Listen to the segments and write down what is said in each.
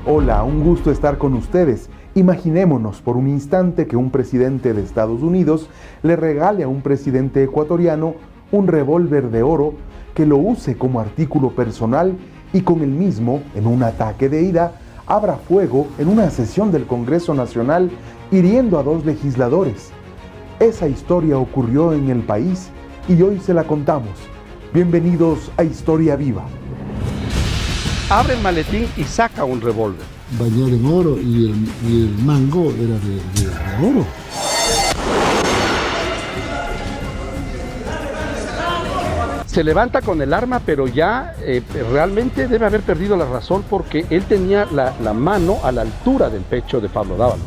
Hola, un gusto estar con ustedes. Imaginémonos por un instante que un presidente de Estados Unidos le regale a un presidente ecuatoriano un revólver de oro, que lo use como artículo personal y con el mismo, en un ataque de ira, abra fuego en una sesión del Congreso Nacional, hiriendo a 2 legisladores. Esa historia ocurrió en el país y hoy se la contamos. Bienvenidos a Historia Viva. Abre el maletín y saca un revólver. Bañado en oro y el mango era de oro. Se levanta con el arma, pero ya realmente debe haber perdido la razón porque él tenía la mano a la altura del pecho de Pablo Dávalos.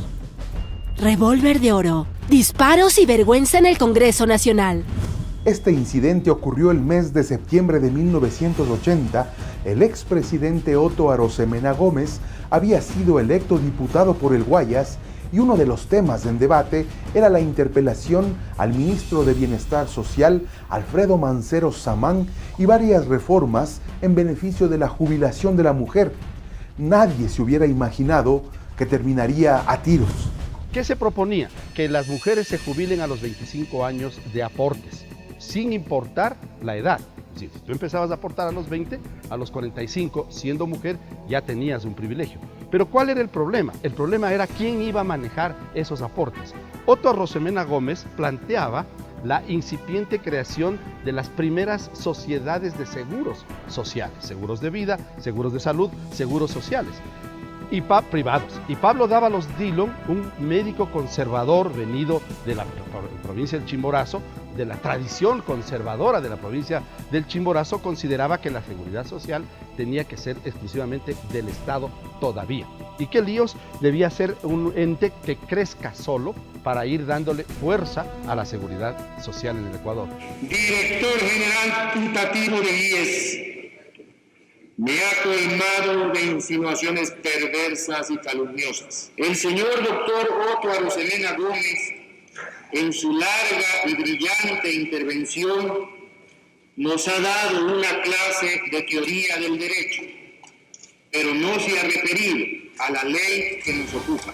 Revólver de oro, disparos y vergüenza en el Congreso Nacional. Este incidente ocurrió el mes de septiembre de 1980. El expresidente Otto Arosemena Gómez había sido electo diputado por el Guayas y uno de los temas en debate era la interpelación al ministro de Bienestar Social, Alfredo Mancero Samán, y varias reformas en beneficio de la jubilación de la mujer. Nadie se hubiera imaginado que terminaría a tiros. ¿Qué se proponía? Que las mujeres se jubilen a los 25 años de aportes, sin importar la edad. Si tú empezabas a aportar a los 20, a los 45, siendo mujer, ya tenías un privilegio. Pero ¿cuál era el problema? El problema era quién iba a manejar esos aportes. Otto Arosemena Gómez planteaba la incipiente creación de las primeras sociedades de seguros sociales, seguros de vida, seguros de salud, seguros sociales y privados. Y Pablo Dávalos Dillon, un médico conservador venido de la provincia del Chimborazo, de la tradición conservadora de la provincia del Chimborazo, consideraba que la seguridad social tenía que ser exclusivamente del Estado todavía, y que el IOS debía ser un ente que crezca solo para ir dándole fuerza a la seguridad social en el Ecuador. Director General putativo del IES, me ha colmado de insinuaciones perversas y calumniosas. El señor doctor Otto Arosemena Gómez, en su larga y brillante intervención, nos ha dado una clase de teoría del derecho, pero no se ha referido a la ley que nos ocupa.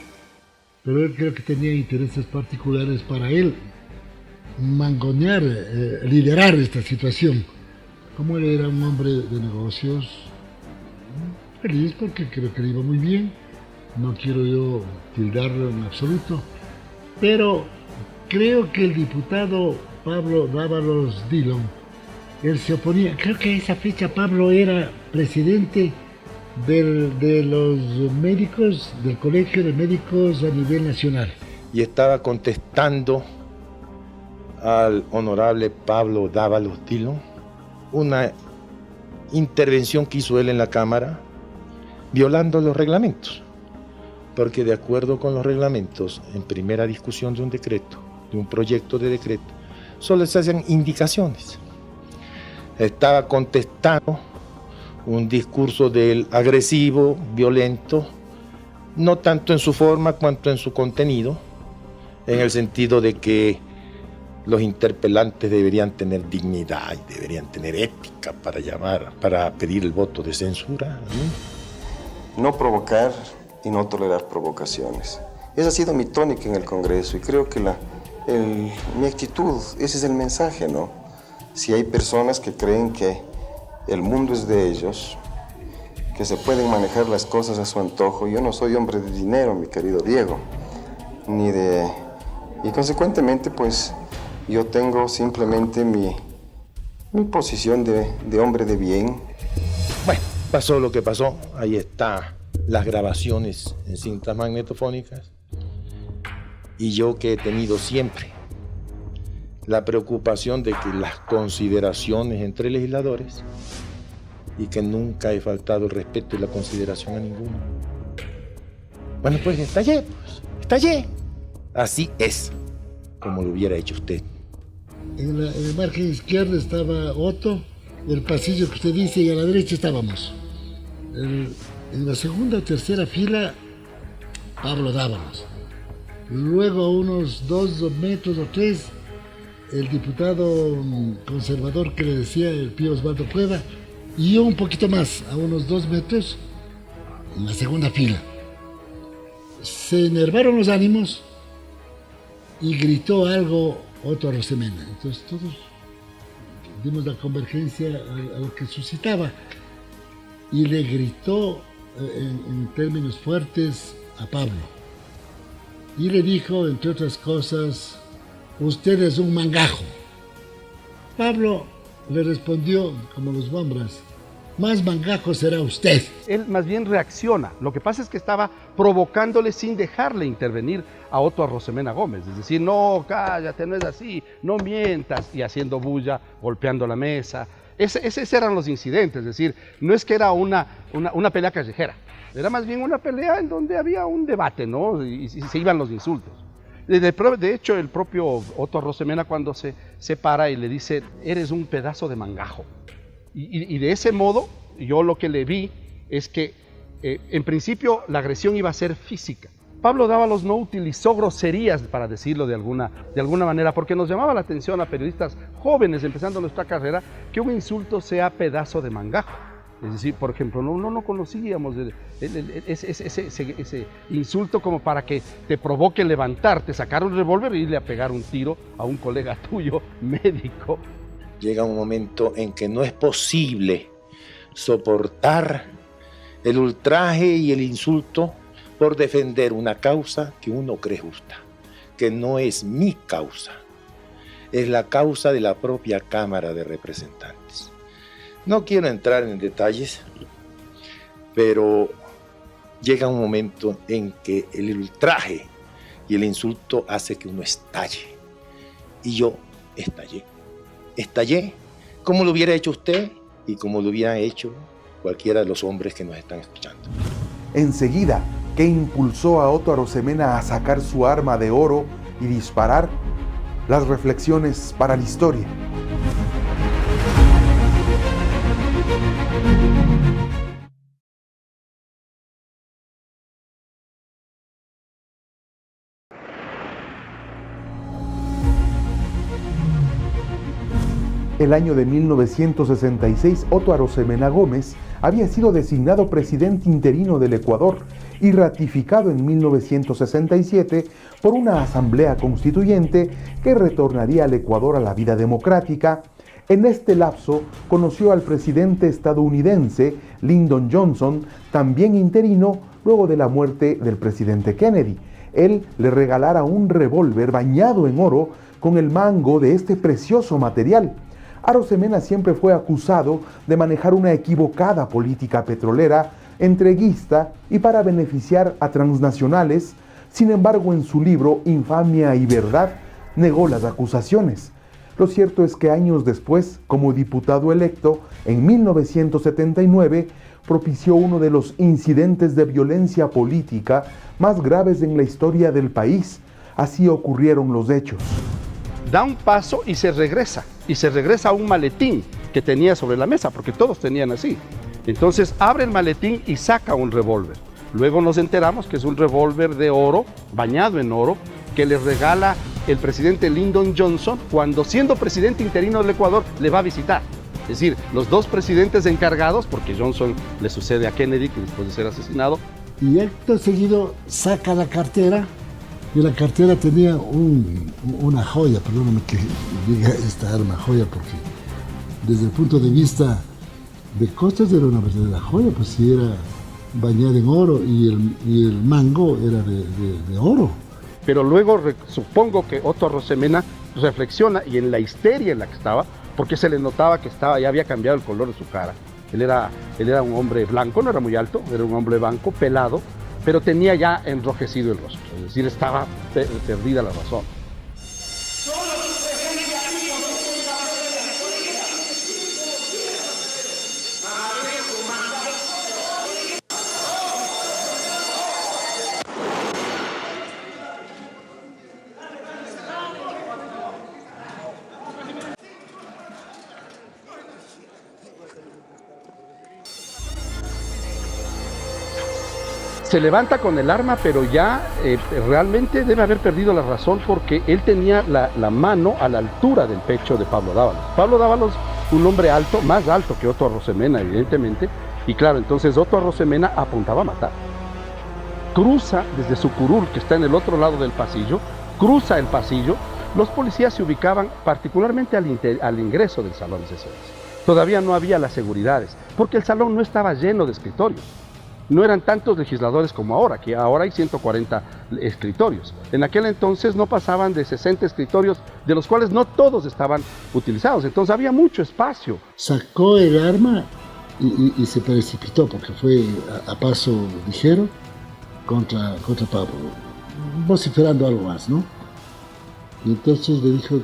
Pero él creo que tenía intereses particulares para él mangonear, liderar esta situación. Como él era un hombre de negocios, feliz porque creo que le iba muy bien, no quiero yo tildarlo en absoluto, pero creo que el diputado Pablo Dávalos Dillon, él se oponía. Creo que a esa fecha Pablo era presidente de los médicos, del Colegio de Médicos a nivel nacional. Y estaba contestando al honorable Pablo Dávalos Dillon una intervención que hizo él en la Cámara, violando los reglamentos. Porque de acuerdo con los reglamentos, en primera discusión de un decreto, de un proyecto de decreto, solo se hacen indicaciones. Estaba contestando un discurso del agresivo, violento, no tanto en su forma cuanto en su contenido, en el sentido de que los interpelantes deberían tener dignidad y deberían tener ética para pedir el voto de censura. No provocar y no tolerar provocaciones. Esa ha sido mi tónica en el Congreso y creo que mi actitud, ese es el mensaje, ¿no? Si hay personas que creen que el mundo es de ellos, que se pueden manejar las cosas a su antojo, yo no soy hombre de dinero, mi querido Diego, y consecuentemente pues yo tengo simplemente mi posición de hombre de bien. Bueno, pasó lo que pasó, ahí está las grabaciones en cintas magnetofónicas, y yo que he tenido siempre la preocupación de que las consideraciones entre legisladores, y que nunca he faltado el respeto y la consideración a ninguno. Bueno, pues estallé. Así es, como lo hubiera hecho usted. En el margen izquierdo estaba Otto, el pasillo que usted dice, y a la derecha estábamos. En la segunda o tercera fila, Pablo Dávalos. Luego a unos 2 metros o 3, el diputado conservador que le decía el Pío Osvaldo Cueva, y yo un poquito más, a unos 2 metros, en la segunda fila. Se enervaron los ánimos y gritó algo Otto Arrosemena. Entonces todos dimos la convergencia a lo que suscitaba y le gritó en términos fuertes a Pablo. Y le dijo, entre otras cosas, usted es un mangajo. Pablo le respondió, como los bombras, más mangajo será usted. Él más bien reacciona. Lo que pasa es que estaba provocándole sin dejarle intervenir a Otto Arrosemena Gómez. Es decir, no, cállate, no es así, no mientas. Y haciendo bulla, golpeando la mesa. Esos eran los incidentes. Es decir, no es que era una pelea callejera. Era más bien una pelea en donde había un debate, ¿no? Y se iban los insultos. De hecho, el propio Otto Arrosemena cuando se para y le dice, eres un pedazo de mangajo. Y de ese modo, yo lo que le vi es que, en principio, la agresión iba a ser física. Pablo Dávalos no utilizó groserías, para decirlo de alguna manera, porque nos llamaba la atención a periodistas jóvenes, empezando nuestra carrera, que un insulto sea pedazo de mangajo. Es decir, por ejemplo, no conocíamos ese insulto como para que te provoque levantarte, sacar un revólver y irle a pegar un tiro a un colega tuyo, médico. Llega un momento en que no es posible soportar el ultraje y el insulto por defender una causa que uno cree justa, que no es mi causa, es la causa de la propia Cámara de Representantes. No quiero entrar en detalles, pero llega un momento en que el ultraje y el insulto hace que uno estalle. Y yo estallé como lo hubiera hecho usted y como lo hubiera hecho cualquiera de los hombres que nos están escuchando. Enseguida, ¿qué impulsó a Otto Arrosemena a sacar su arma de oro y disparar? Las reflexiones para la historia. El año de 1966, Otto Arrosemena Gómez había sido designado presidente interino del Ecuador y ratificado en 1967 por una asamblea constituyente que retornaría al Ecuador a la vida democrática. En este lapso conoció al presidente estadounidense Lyndon Johnson, también interino luego de la muerte del presidente Kennedy. Él le regalara un revólver bañado en oro con el mango de este precioso material. Arrosemena siempre fue acusado de manejar una equivocada política petrolera, entreguista y para beneficiar a transnacionales. Sin embargo, en su libro Infamia y Verdad, negó las acusaciones. Lo cierto es que años después, como diputado electo, en 1979, propició uno de los incidentes de violencia política más graves en la historia del país. Así ocurrieron los hechos. Da un paso y se regresa a un maletín que tenía sobre la mesa, porque todos tenían así. Entonces abre el maletín y saca un revólver. Luego nos enteramos que es un revólver de oro, bañado en oro, que le regala el presidente Lyndon Johnson cuando, siendo presidente interino del Ecuador, le va a visitar. Es decir, los dos presidentes encargados, porque Johnson le sucede a Kennedy, que después de ser asesinado. Y acto seguido saca la cartera, y la cartera tenía una joya, perdóname que diga esta arma joya, porque desde el punto de vista de costos era una verdadera joya, pues si era bañada en oro y el mango era de oro. Pero luego supongo que Otto Arrosemena reflexiona, y en la histeria en la que estaba, porque se le notaba que ya había cambiado el color de su cara. Él era un hombre blanco, no era muy alto, era un hombre blanco, pelado, pero tenía ya enrojecido el rostro, es decir, estaba perdida la razón. Se levanta con el arma, pero ya realmente debe haber perdido la razón, porque él tenía la mano a la altura del pecho de Pablo Dávalos. Pablo Dávalos, un hombre alto, más alto que Otto Arrosemena, evidentemente, Y claro, entonces Otto Arrosemena apuntaba a matar. Cruza desde su curul, que está en el otro lado del pasillo, cruza el pasillo. Los policías se ubicaban particularmente al ingreso del salón de sesiones. Todavía no había las seguridades, porque el salón no estaba lleno de escritorios. No eran tantos legisladores como ahora, que ahora hay 140 escritorios. En aquel entonces no pasaban de 60 escritorios, de los cuales no todos estaban utilizados. Entonces había mucho espacio. Sacó el arma y se precipitó, porque fue a paso ligero contra Pablo, vociferando algo más, ¿no? Y entonces le dijo,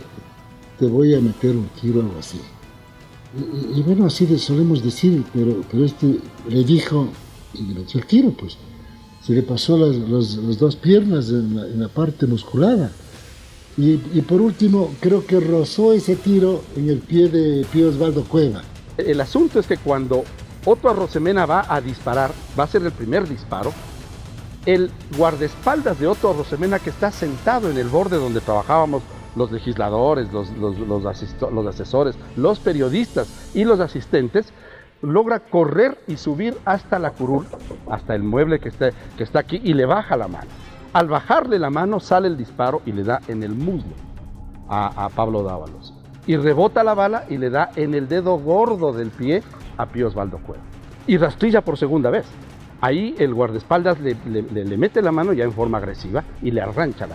te voy a meter un tiro, algo así. Y bueno, así le solemos decir, pero este le dijo, y le metió el tiro, pues. Se le pasó las dos piernas en la parte musculada. Y por último, creo que rozó ese tiro en el pie de Pío Osvaldo Cueva. El asunto es que cuando Otto Arrosemena va a disparar, va a ser el primer disparo, el guardaespaldas de Otto Arrosemena, que está sentado en el borde donde trabajábamos los legisladores, los asesores, los periodistas y los asistentes, logra correr y subir hasta la curul, hasta el mueble que está aquí, y le baja la mano. Al bajarle la mano sale el disparo y le da en el muslo a Pablo Dávalos. Y rebota la bala y le da en el dedo gordo del pie a Pío Osvaldo Cueva. Y rastrilla por segunda vez. Ahí el guardaespaldas le mete la mano ya en forma agresiva y le arranca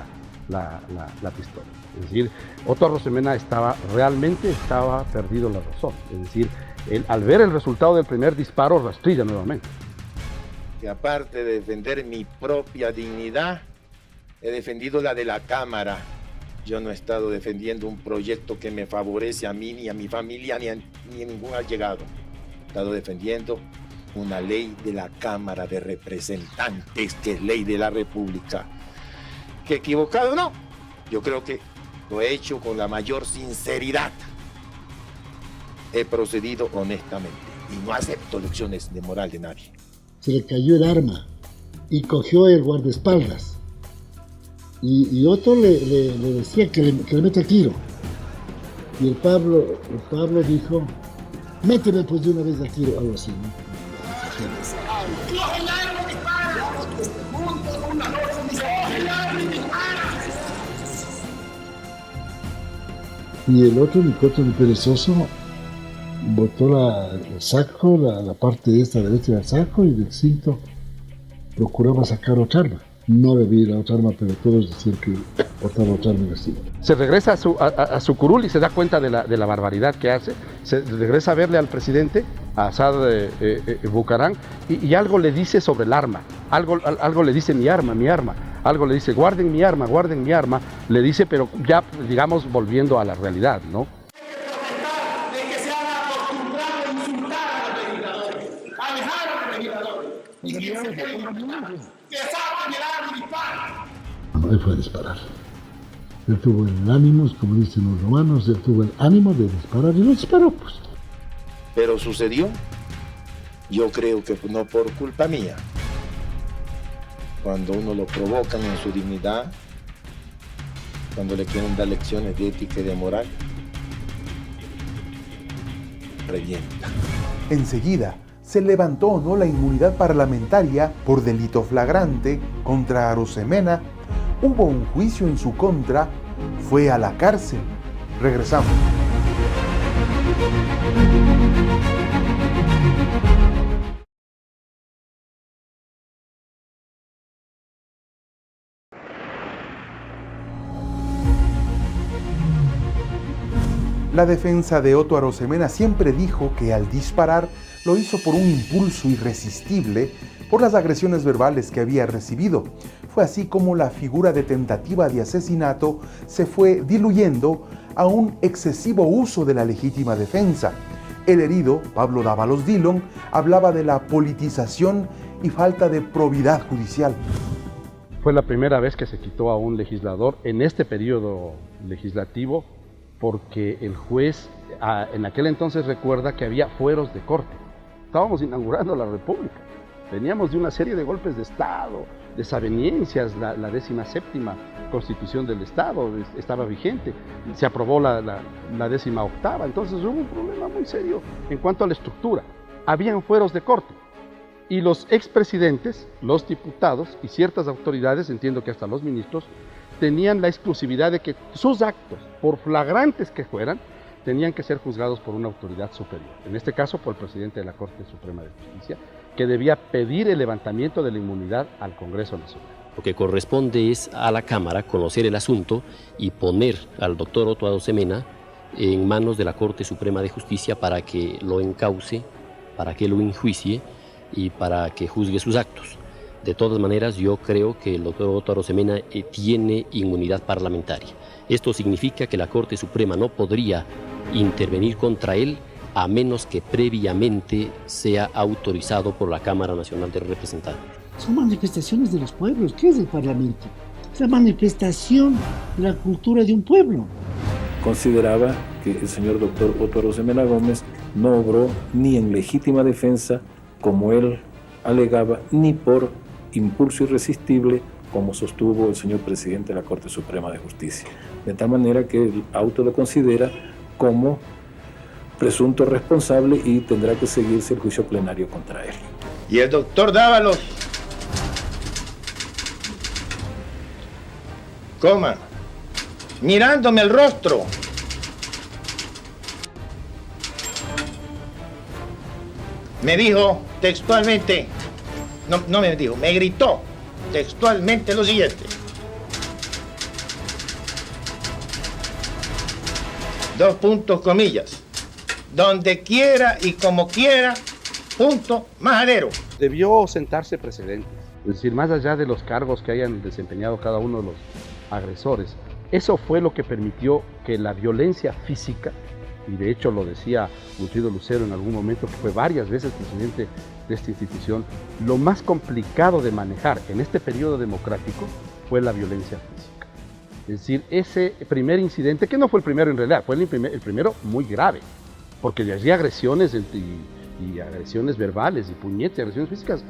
la pistola. Es decir, Otto Arrosemena realmente estaba perdido la razón. Es decir, al ver el resultado del primer disparo, rastrilla nuevamente. Que aparte de defender mi propia dignidad, he defendido la de la Cámara. Yo no he estado defendiendo un proyecto que me favorece a mí, ni a mi familia, ni a ningún allegado. He estado defendiendo una ley de la Cámara de Representantes, que es ley de la República. ¿Que equivocado? No. Yo creo que lo he hecho con la mayor sinceridad. He procedido honestamente y no acepto lecciones de moral de nadie. Se le cayó el arma y cogió el guardaespaldas. Y Otto le decía que le mete el tiro. Y el Pablo dijo, méteme pues de una vez el tiro, algo así, ¿no? Y el otro, Nicoto de Perezoso, botó el saco, la parte esta derecha del saco, y del cinto procuraba sacar otra arma. No le vi la otra arma, pero todos decían que portaba otra arma en el cinto. Se regresa a su curul y se da cuenta de la barbaridad que hace. Se regresa a verle al presidente, a Asad Bucarán, y algo le dice sobre el arma. Algo le dice mi arma. Algo le dice, guarden mi arma. Le dice, pero ya, digamos, volviendo a la realidad, ¿no? Él fue a disparar. Él tuvo el ánimo, como dicen los romanos, él tuvo el ánimo de disparar y lo disparó, pues. Pero sucedió, yo creo que no por culpa mía. Cuando uno lo provocan en su dignidad, cuando le quieren dar lecciones de ética y de moral, revienta. Enseguida se levantó o no la inmunidad parlamentaria por delito flagrante contra Arrosemena. Hubo un juicio en su contra, fue a la cárcel. Regresamos. La defensa de Otto Arrosemena siempre dijo que al disparar lo hizo por un impulso irresistible por las agresiones verbales que había recibido. Fue así como la figura de tentativa de asesinato se fue diluyendo a un excesivo uso de la legítima defensa. El herido, Pablo Dávalos Dillon, hablaba de la politización y falta de probidad judicial. Fue la primera vez que se quitó a un legislador en este periodo legislativo, porque el juez en aquel entonces recuerda que había fueros de corte. Estábamos inaugurando la República, veníamos de una serie de golpes de Estado, desavenencias, la 17ª Constitución del Estado estaba vigente, se aprobó la 18ª, entonces hubo un problema muy serio en cuanto a la estructura. habían fueros de corte. Y los expresidentes, los diputados y ciertas autoridades, entiendo que hasta los ministros, tenían la exclusividad de que sus actos, por flagrantes que fueran, tenían que ser juzgados por una autoridad superior. En este caso, por el presidente de la Corte Suprema de Justicia, que debía pedir el levantamiento de la inmunidad al Congreso Nacional. Lo que corresponde es a la Cámara conocer el asunto y poner al doctor Otto Arosemena en manos de la Corte Suprema de Justicia para que lo encauce, para que lo enjuicie y para que juzgue sus actos. De todas maneras, yo creo que el doctor Otto Arosemena tiene inmunidad parlamentaria. Esto significa que la Corte Suprema no podría intervenir contra él a menos que previamente sea autorizado por la Cámara Nacional de Representantes. Son manifestaciones de los pueblos. ¿Qué es el Parlamento? Es la manifestación de la cultura de un pueblo. Consideraba que el señor doctor Otto Arosemena Gómez no obró ni en legítima defensa, como él alegaba, ni por impulso irresistible, como sostuvo el señor presidente de la Corte Suprema de Justicia. De tal manera que el auto lo considera como presunto responsable y tendrá que seguirse el juicio plenario contra él. Y el doctor Dávalos, coma, mirándome al rostro, me dijo textualmente, no me dijo, me gritó textualmente lo siguiente. Dos puntos, comillas. Donde quiera y como quiera, punto, majadero. Debió sentarse precedentes, es decir, más allá de los cargos que hayan desempeñado cada uno de los agresores. Eso fue lo que permitió que la violencia física, y de hecho lo decía Wilfrido Lucero en algún momento, que fue varias veces presidente de esta institución, lo más complicado de manejar en este periodo democrático fue la violencia física. Es decir, ese primer incidente, que no fue el primero en realidad, fue el primero muy grave, porque de allí agresiones y agresiones verbales y puñetes y agresiones físicas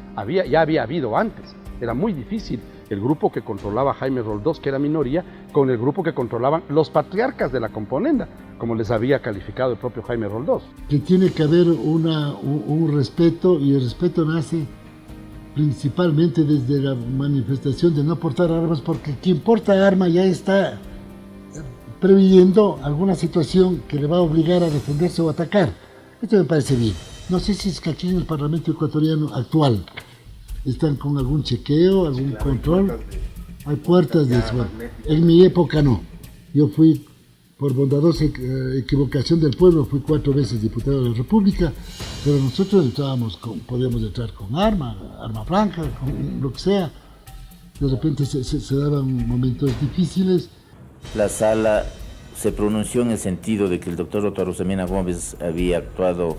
ya había habido antes. Era muy difícil el grupo que controlaba Jaime Roldós, que era minoría, con el grupo que controlaban los patriarcas de la componenda, como les había calificado el propio Jaime Roldós. Que tiene que haber un respeto, y el respeto nace principalmente desde la manifestación de no portar armas, porque quien porta arma ya está previendo alguna situación que le va a obligar a defenderse o atacar. Esto me parece bien. No sé si es que aquí en el Parlamento ecuatoriano actual están con algún chequeo, algún control. Hay puertas de eso. En mi época no. Yo fui, por bondadosa equivocación del pueblo, fui 4 veces diputado de la República, pero nosotros podíamos entrar con arma franca, con lo que sea. De repente se daban momentos difíciles. La sala se pronunció en el sentido de que el doctor Otto Arosemena Gómez había actuado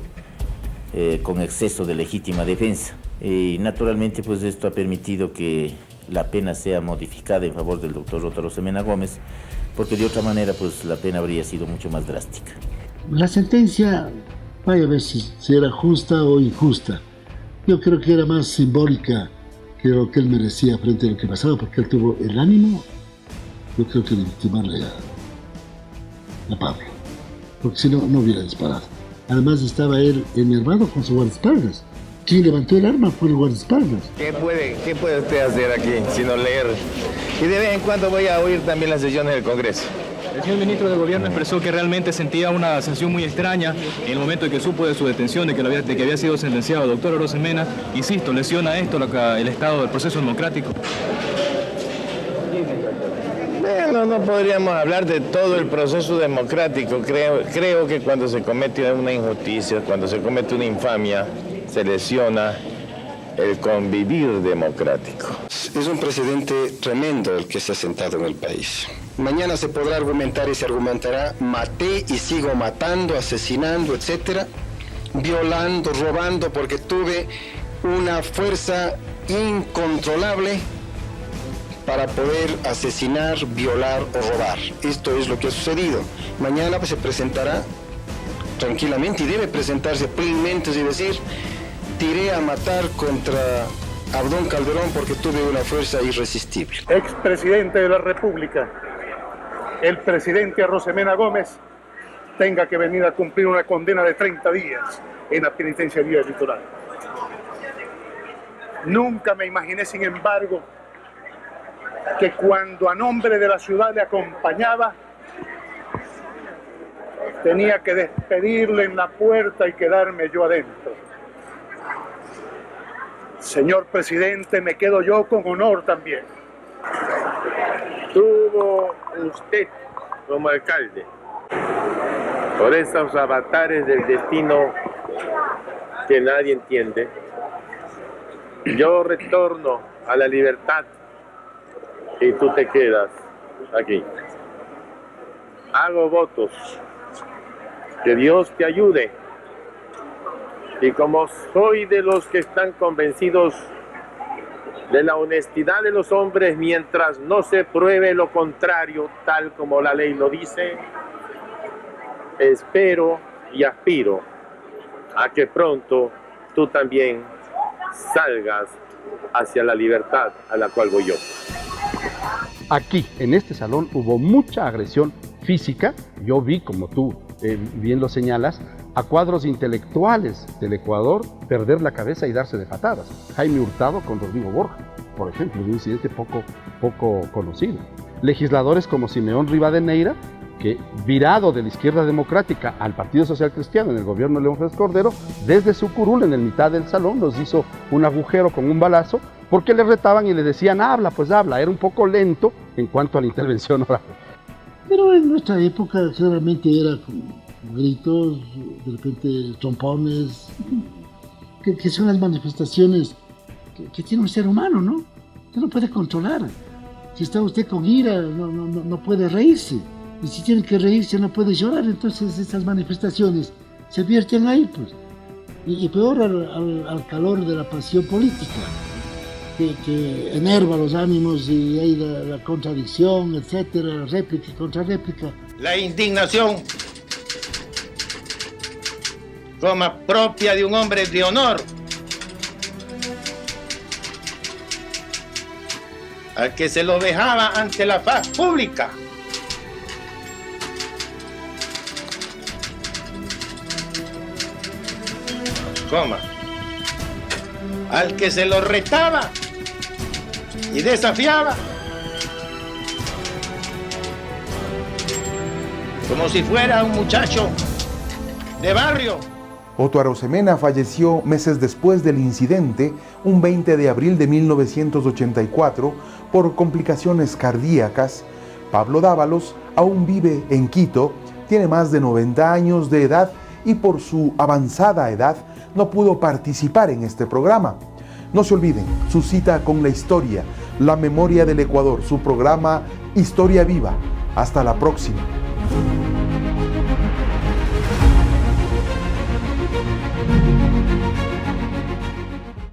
con exceso de legítima defensa. Y naturalmente pues esto ha permitido que la pena sea modificada en favor del doctor Otto Arosemena Gómez, porque de otra manera pues la pena habría sido mucho más drástica. La sentencia, vaya a ver si era justa o injusta. Yo creo que era más simbólica que lo que él merecía frente a lo que pasaba, porque él tuvo el ánimo, yo creo que de victimarle a Pablo, porque si no, no hubiera disparado. Además estaba él enervado con su guardaespaldas. Quien levantó el arma fue el guardaespaldas. ¿Qué puede usted hacer aquí sino leer? Y de vez en cuando voy a oír también las sesiones del Congreso. El señor ministro de Gobierno expresó que realmente sentía una sensación muy extraña en el momento en que supo de su detención, de que había sido sentenciado. Doctor Arosemena, insisto, ¿lesiona esto el estado del proceso democrático? No podríamos hablar de todo el proceso democrático. Creo que cuando se comete una injusticia, cuando se comete una infamia, se lesiona el convivir democrático. Es un precedente tremendo el que se ha sentado en el país. Mañana se podrá argumentar y se argumentará: maté y sigo matando, asesinando, etcétera, violando, robando, porque tuve una fuerza incontrolable para poder asesinar, violar o robar. Esto es lo que ha sucedido. Mañana pues se presentará tranquilamente, y debe presentarse plenamente, y decir: tiré a matar contra Abdón Calderón porque tuve una fuerza irresistible. Expresidente de la República, el presidente Arosemena Gómez tenga que venir a cumplir una condena de 30 días. en la penitenciaría del Litoral. Nunca me imaginé, sin embargo, que cuando a nombre de la ciudad le acompañaba, tenía que despedirle en la puerta y quedarme yo adentro. Señor presidente, me quedo yo con honor también. Tuvo usted como alcalde por esos avatares del destino que nadie entiende. Yo retorno a la libertad y tú te quedas aquí. Hago votos. Que Dios te ayude. Y como soy de los que están convencidos de la honestidad de los hombres mientras no se pruebe lo contrario, tal como la ley lo dice, espero y aspiro a que pronto tú también salgas hacia la libertad a la cual voy yo. Aquí, en este salón, hubo mucha agresión física. Yo vi, como tú bien lo señalas, a cuadros intelectuales del Ecuador perder la cabeza y darse de patadas. Jaime Hurtado con Rodrigo Borja, por ejemplo, un incidente poco conocido. Legisladores como Simeón Rivadeneira, que virado de la izquierda democrática al Partido Social Cristiano en el gobierno de León Félix Cordero, desde su curul en el mitad del salón nos hizo un agujero con un balazo porque le retaban y le decían habla, pues habla. Era un poco lento en cuanto a la intervención oral. Pero en nuestra época generalmente era con gritos, de repente trompones, que son las manifestaciones que tiene un ser humano, ¿no? Usted no puede controlar. Si está usted con ira, no puede reírse. Y si tiene que reírse, no puede llorar. Entonces esas manifestaciones se vierten ahí, pues. Y peor al calor de la pasión política, que enerva los ánimos y hay la contradicción, etcétera, réplica y contrarréplica. La indignación, como propia de un hombre de honor, al que se lo dejaba ante la faz pública. Coma. Al que se lo retaba y desafiaba, como si fuera un muchacho de barrio. Otto Arosemena falleció meses después del incidente, un 20 de abril de 1984, por complicaciones cardíacas. Pablo Dávalos aún vive en Quito, tiene más de 90 años de edad y por su avanzada edad no pudo participar en este programa. No se olviden, su cita con la historia, la memoria del Ecuador, su programa Historia Viva. Hasta la próxima.